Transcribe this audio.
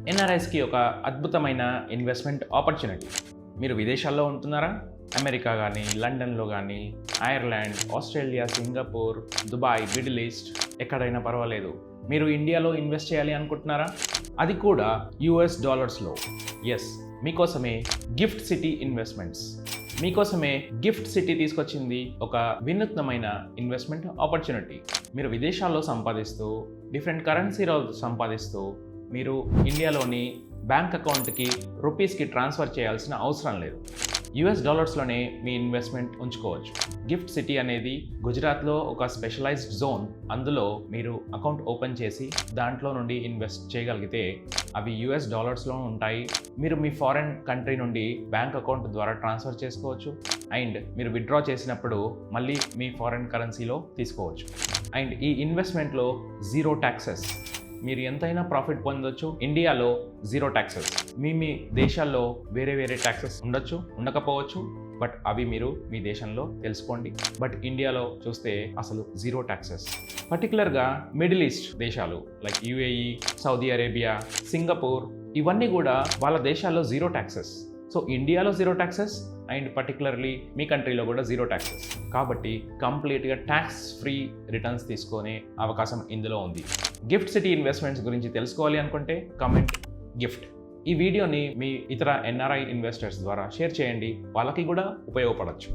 ఎన్ఆర్ఐస్కి ఒక అద్భుతమైన investment opportunity. మీరు విదేశాల్లో ఉంటున్నారా? అమెరికా కానీ, లండన్లో కానీ, Ireland, Australia, Singapore, Dubai, middle east, ఎక్కడైనా పర్వాలేదు. మీరు ఇండియాలో ఇన్వెస్ట్ చేయాలి అనుకుంటున్నారా? అది కూడా యుఎస్ డాలర్స్లో. ఎస్, మీకోసమే గిఫ్ట్ సిటీ ఇన్వెస్ట్మెంట్స్. మీకోసమే గిఫ్ట్ సిటీ తీసుకొచ్చింది ఒక వినూత్నమైన ఇన్వెస్ట్మెంట్ ఆపర్చునిటీ. మీరు విదేశాల్లో సంపాదిస్తూ, డిఫరెంట్ కరెన్సీలో సంపాదిస్తూ, మీరు ఇండియాలోని బ్యాంక్ అకౌంట్కి రూపీస్కి ట్రాన్స్ఫర్ చేయాల్సిన అవసరం లేదు. యుఎస్ డాలర్స్లోనే మీ ఇన్వెస్ట్మెంట్ ఉంచుకోవచ్చు. గిఫ్ట్ సిటీ అనేది గుజరాత్లో ఒక స్పెషలైజ్డ్ జోన్. అందులో మీరు అకౌంట్ ఓపెన్ చేసి దాంట్లో నుండి ఇన్వెస్ట్ చేయగలిగితే అవి యుఎస్ డాలర్స్లో ఉంటాయి. మీరు మీ ఫారెన్ కంట్రీ నుండి బ్యాంక్ అకౌంట్ ద్వారా ట్రాన్స్ఫర్ చేసుకోవచ్చు. అండ్ మీరు విత్డ్రా చేసినప్పుడు మళ్ళీ మీ ఫారెన్ కరెన్సీలో తీసుకోవచ్చు. అండ్ ఈ ఇన్వెస్ట్మెంట్లో జీరో ట్యాక్సెస్. మీరు ఎంతైనా ప్రాఫిట్ పొందొచ్చు. ఇండియాలో జీరో ట్యాక్సెస్. మీ దేశాల్లో వేరే ట్యాక్సెస్ ఉండొచ్చు, ఉండకపోవచ్చు. బట్ అవి మీరు మీ దేశంలో తెలుసుకోండి. బట్ ఇండియాలో చూస్తే అసలు జీరో ట్యాక్సెస్. పర్టికులర్గా మిడిల్ ఈస్ట్ దేశాలు like UAE, Saudi Arabia, Singapore, ఇవన్నీ కూడా వాళ్ళ దేశాల్లో జీరో ట్యాక్సెస్. సో ఇండియాలో జీరో ట్యాక్సెస్ అండ్ పర్టికులర్లీ మీ కంట్రీలో కూడా జీరో ట్యాక్సెస్. కాబట్టి కంప్లీట్గా ట్యాక్స్ ఫ్రీ రిటర్న్స్ తీసుకునే అవకాశం ఇందులో ఉంది. గిఫ్ట్ సిటీ ఇన్వెస్ట్మెంట్స్ గురించి తెలుసుకోవాలి అనుకుంటే కమెంట్ గిఫ్ట్. ఈ వీడియోని మీ ఇతర ఎన్ఆర్ఐ ఇన్వెస్టర్స్ ద్వారా షేర్ చేయండి. వాళ్ళకి కూడా ఉపయోగపడవచ్చు.